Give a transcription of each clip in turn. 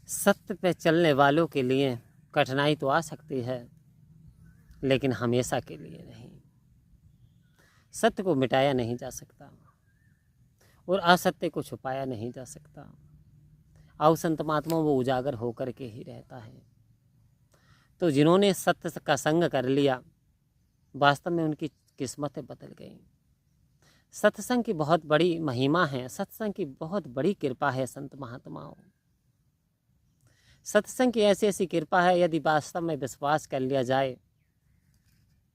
सत्य पे चलने वालों के लिए कठिनाई तो आ सकती है, लेकिन हमेशा के लिए नहीं। सत्य को मिटाया नहीं जा सकता और असत्य को छुपाया नहीं जा सकता। अवसंत महात्मा वो उजागर होकर के ही रहता है। तो जिन्होंने सत्य का संग कर लिया, वास्तव में उनकी किस्मतें बदल गई। सत्संग की बहुत बड़ी महिमा है, सत्संग की बहुत बड़ी कृपा है संत महात्माओं। सत्संग की ऐसी ऐसी कृपा है, यदि वास्तव में विश्वास कर लिया जाए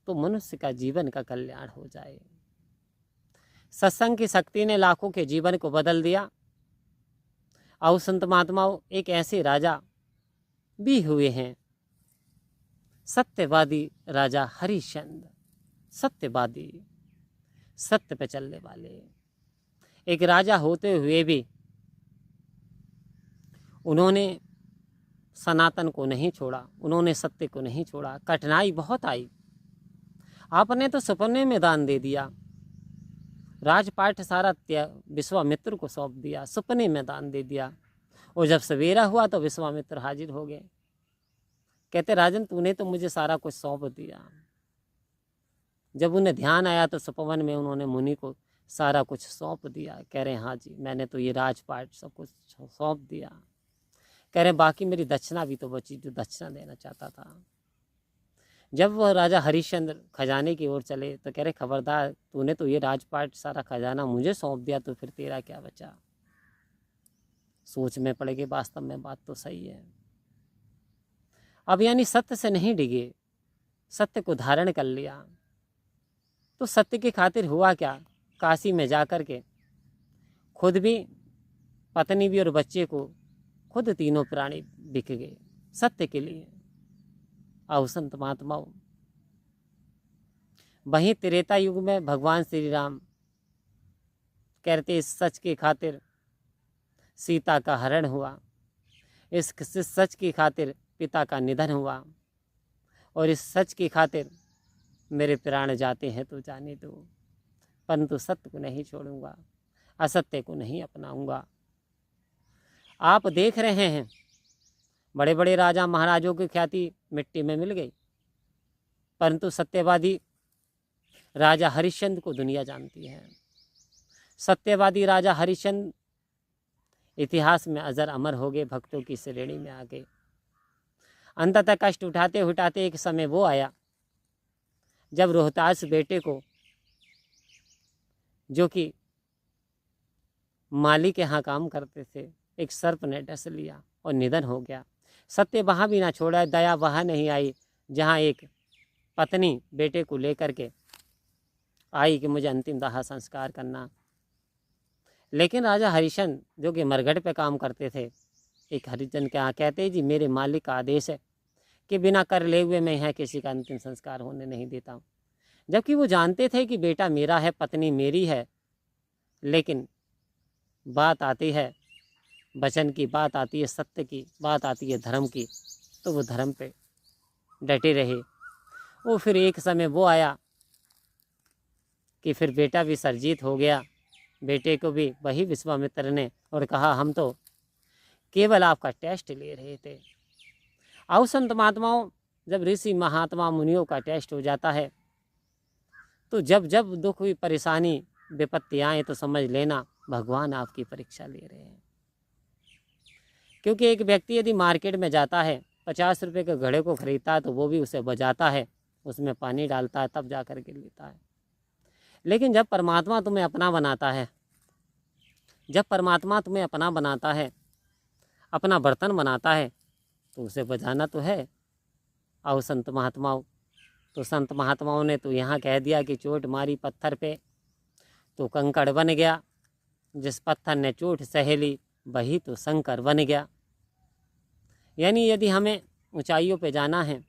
तो मनुष्य का जीवन का कल्याण हो जाए। सत्संग की शक्ति ने लाखों के जीवन को बदल दिया। और संत महात्माओं, एक ऐसे राजा भी हुए हैं, सत्यवादी राजा हरिश्चंद्र। सत्यवादी, सत्य पे चलने वाले एक राजा होते हुए भी उन्होंने सनातन को नहीं छोड़ा, उन्होंने सत्य को नहीं छोड़ा। कठिनाई बहुत आई। आपने तो सपने में दान दे दिया, राजपाट सारा विश्वामित्र को सौंप दिया, सपने में दान दे दिया। और जब सवेरा हुआ तो विश्वामित्र हाजिर हो गए। कहते, राजन तूने तो मुझे सारा कुछ सौंप दिया। जब उन्हें ध्यान आया तो सपवन में उन्होंने मुनि को सारा कुछ सौंप दिया। कह रहे, हाँ जी, मैंने तो ये राजपाट सब कुछ सौंप दिया। कह रहे, बाकी मेरी दक्षिणा भी तो बची, जो दक्षिणा देना चाहता था। जब वह राजा हरिश्चंद्र खजाने की ओर चले तो कह रहे, खबरदार, तूने तो ये राजपाट सारा खजाना मुझे सौंप दिया, तो फिर तेरा क्या बचा। सोच में पड़ गए, वास्तव में बात तो सही है। अब यानी सत्य से नहीं डिगे, सत्य को धारण कर लिया। तो सत्य की खातिर हुआ क्या, काशी में जाकर के खुद भी, पत्नी भी और बच्चे को, खुद तीनों प्राणी बिक गए सत्य के लिए। और संत महात्माओं, वहीं त्रेता युग में भगवान श्री राम कहते, इस सच की खातिर सीता का हरण हुआ, इस सच की खातिर पिता का निधन हुआ, और इस सच की खातिर मेरे प्राण जाते हैं तो जाने दो, परंतु सत्य को नहीं छोड़ूंगा, असत्य को नहीं अपनाऊंगा। आप देख रहे हैं, बड़े बड़े राजा महाराजों की ख्याति मिट्टी में मिल गई, परंतु सत्यवादी राजा हरिश्चंद्र को दुनिया जानती है। सत्यवादी राजा हरिश्चंद्र इतिहास में अजर अमर हो गए, भक्तों की श्रेणी में आ गए। अंततः कष्ट उठाते उठाते एक समय वो आया जब रोहतास बेटे को, जो कि माली के यहाँ काम करते थे, एक सर्प ने डस लिया और निधन हो गया। सत्य वहाँ भी ना छोड़ा, दया वहाँ नहीं आई जहाँ एक पत्नी बेटे को लेकर के आई कि मुझे अंतिम दाह संस्कार करना। लेकिन राजा हरिश्चंद्र, जो कि मरघट पे काम करते थे, एक हरिजन के यहाँ कहते, जी मेरे मालिक का आदेश है कि बिना कर ले हुए मैं यहाँ किसी का अंतिम संस्कार होने नहीं देता हूँ। जबकि वो जानते थे कि बेटा मेरा है, पत्नी मेरी है, लेकिन बात आती है वचन की, बात आती है सत्य की, बात आती है धर्म की, तो वो धर्म पे डटे रहे। वो फिर एक समय वो आया कि फिर बेटा भी सरजीत हो गया। बेटे को भी वही विश्वामित्र ने और कहा, हम तो केवल आपका टेस्ट ले रहे थे। आओ संत महात्माओं, जब ऋषि महात्मा मुनियों का टेस्ट हो जाता है तो जब जब दुख हुई, परेशानी, विपत्ति आए तो समझ लेना भगवान आपकी परीक्षा ले रहे हैं। क्योंकि एक व्यक्ति यदि मार्केट में जाता है, 50 रुपये के घड़े को खरीदता है तो वो भी उसे बजाता है, उसमें पानी डालता है, तब जा कर के लेता है। लेकिन जब परमात्मा तुम्हें अपना बनाता है, जब परमात्मा तुम्हें अपना बनाता है, अपना बर्तन बनाता है, तो उसे बजाना तो है। और संत महात्माओं, तो संत महात्माओं ने तो यहाँ कह दिया कि चोट मारी पत्थर पे तो कंकड़ बन गया, जिस पत्थर ने चोट सहेली वही तो शंकर बन गया। यानी यदि हमें ऊंचाइयों पे जाना है,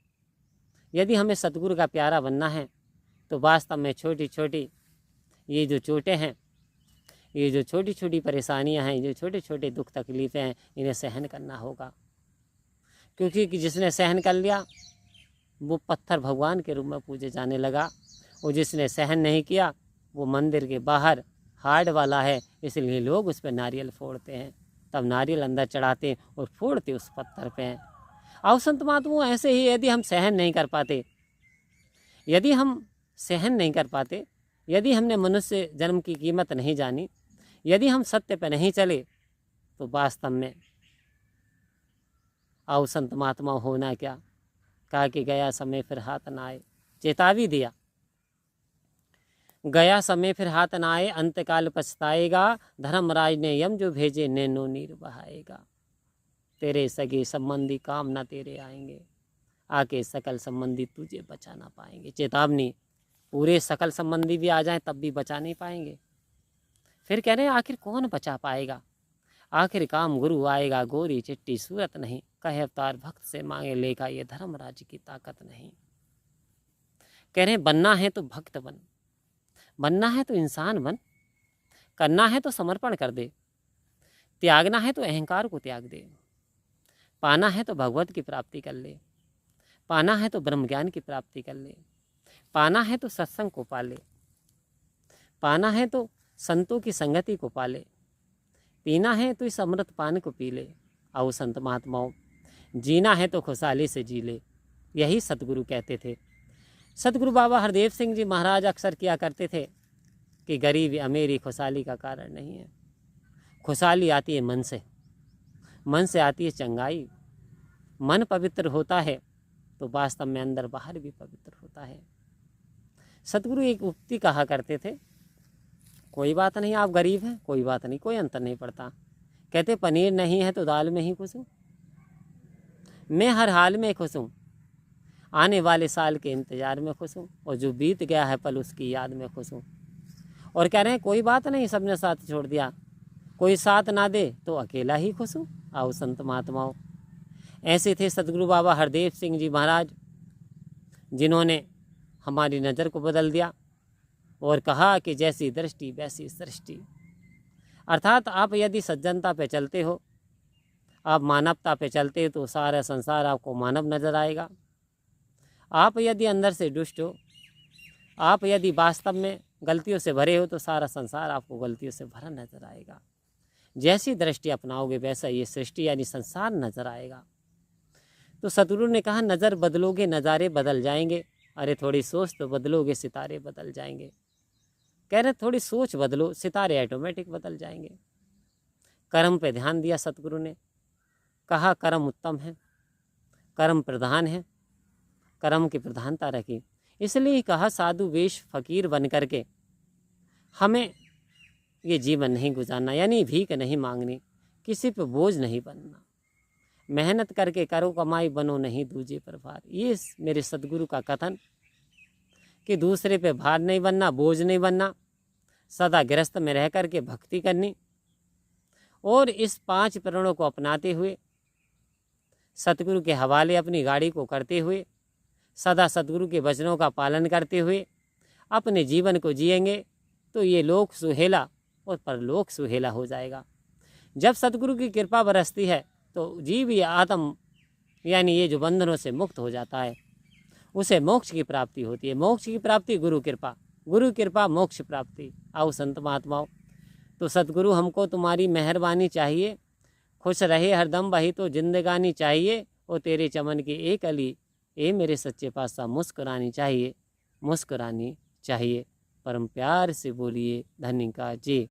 यदि हमें सतगुरु का प्यारा बनना है, तो वास्तव में छोटी छोटी ये जो चोटें हैं, ये जो छोटी छोटी परेशानियां हैं, जो छोटे छोटे दुख तकलीफ़ें हैं, इन्हें सहन करना होगा। क्योंकि जिसने सहन कर लिया वो पत्थर भगवान के रूप में पूजे जाने लगा, और जिसने सहन नहीं किया वो मंदिर के बाहर हार्ड वाला है, इसलिए लोग उस पर नारियल फोड़ते हैं। तब नारियल अंदर चढ़ाते और फोड़ते उस पत्थर पे। आओ संत महात्माओं, ऐसे ही यदि हम सहन नहीं कर पाते, यदि हम सहन नहीं कर पाते, यदि हमने मनुष्य जन्म की कीमत नहीं जानी, यदि हम सत्य पे नहीं चले, तो वास्तव में आओ संत महात्मा होना क्या। कहा कि गया समय फिर हाथ न आए, चेतावी दिया, गया समय फिर हाथ न आए, अंतकाल पछताएगा, धर्मराज ने यम जो भेजे नैनो नीर बहाएगा। तेरे सगे संबंधी काम ना तेरे आएंगे, आके सकल संबंधी तुझे बचा ना पाएंगे। चेतावनी, पूरे सकल संबंधी भी आ जाएं तब भी बचा नहीं पाएंगे। फिर कह रहे हैं आखिर कौन बचा पाएगा, आखिर काम गुरु आएगा, गोरी चिट्ठी सूरत नहीं, कहे अवतार भक्त से मांगे लेखा, ये धर्मराज की ताकत नहीं। कह रहे हैं बनना है तो भक्त बन, बनना है तो इंसान बन, करना है तो समर्पण कर दे, त्यागना है तो अहंकार को त्याग दे, पाना है तो भगवत की प्राप्ति कर ले, पाना है तो ब्रह्म ज्ञान की प्राप्ति कर ले, पाना है तो सत्संग को पाले, पाना है तो संतों की संगति को पाले, पीना है तो इस अमृत पान को पी ले। आओ संत महात्माओं, जीना है तो खुशहाली से जी ले, यही सतगुरु कहते थे। सतगुरु बाबा हरदेव सिंह जी महाराज अक्सर किया करते थे कि गरीबी अमीरी खुशहाली का कारण नहीं है, खुशहाली आती है मन से, मन से आती है चंगाई। मन पवित्र होता है तो वास्तव में अंदर बाहर भी पवित्र होता है। सतगुरु एक उक्ति कहा करते थे, कोई बात नहीं आप गरीब हैं, कोई बात नहीं, कोई अंतर नहीं पड़ता। कहते पनीर नहीं है तो दाल में ही खुश हूँ, मैं हर हाल में खुश हूँ, आने वाले साल के इंतज़ार में खुश हूँ, और जो बीत गया है पल उसकी याद में खुश हूँ। और कह रहे हैं कोई बात नहीं, सबने साथ छोड़ दिया, कोई साथ ना दे तो अकेला ही खुश हूँ। आओ संत महात्माओं, ऐसे थे सतगुरु बाबा हरदेव सिंह जी महाराज, जिन्होंने हमारी नज़र को बदल दिया और कहा कि जैसी दृष्टि वैसी सृष्टि। अर्थात आप यदि सज्जनता पे चलते हो, आप मानवता पे चलते हो, तो सारा संसार आपको मानव नज़र आएगा। आप यदि अंदर से दुष्ट हो, आप यदि वास्तव में गलतियों से भरे हो, तो सारा संसार आपको गलतियों से भरा नज़र आएगा। जैसी दृष्टि अपनाओगे वैसा ये सृष्टि यानी संसार नज़र आएगा। तो सतगुरु ने कहा नज़र बदलोगे नज़ारे बदल जाएंगे, अरे थोड़ी सोच तो बदलोगे सितारे बदल जाएंगे। कह रहे थोड़ी सोच बदलो, सितारे ऑटोमेटिक बदल जाएंगे। कर्म पे ध्यान दिया सतगुरु ने, कहा कर्म उत्तम है, कर्म प्रधान है, कर्म की प्रधानता रखी। इसलिए कहा साधु वेश फकीर बन करके हमें ये जीवन नहीं गुजारना, यानी भीख नहीं मांगनी, किसी पे बोझ नहीं बनना, मेहनत करके करो कमाई बनो नहीं दूजे पर भार। ये मेरे सतगुरु का कथन कि दूसरे पे भार नहीं बनना, बोझ नहीं बनना, सदा गृहस्थ में रह कर के भक्ति करनी, और इस 5 प्रणों को अपनाते हुए सतगुरु के हवाले अपनी गाड़ी को करते हुए, सदा सतगुरु के वचनों का पालन करते हुए अपने जीवन को जिएंगे तो ये लोक सुहेला और परलोक सुहेला हो जाएगा। जब सतगुरु की कृपा बरसती है तो जीव ये आत्म यानी ये जो बंधनों से मुक्त हो जाता है, उसे मोक्ष की प्राप्ति होती है। मोक्ष की प्राप्ति गुरु कृपा, गुरु कृपा मोक्ष प्राप्ति। आओ संत महात्माओं, तो सतगुरु हमको तुम्हारी मेहरबानी चाहिए, खुश रहे हरदम वही तो जिंदगानी चाहिए, और तेरे चमन की एक अली ए मेरे सच्चे पातशाह मुस्कुरानी चाहिए, मुस्कुरानी चाहिए। परम प्यार से बोलिए धन्य का जी।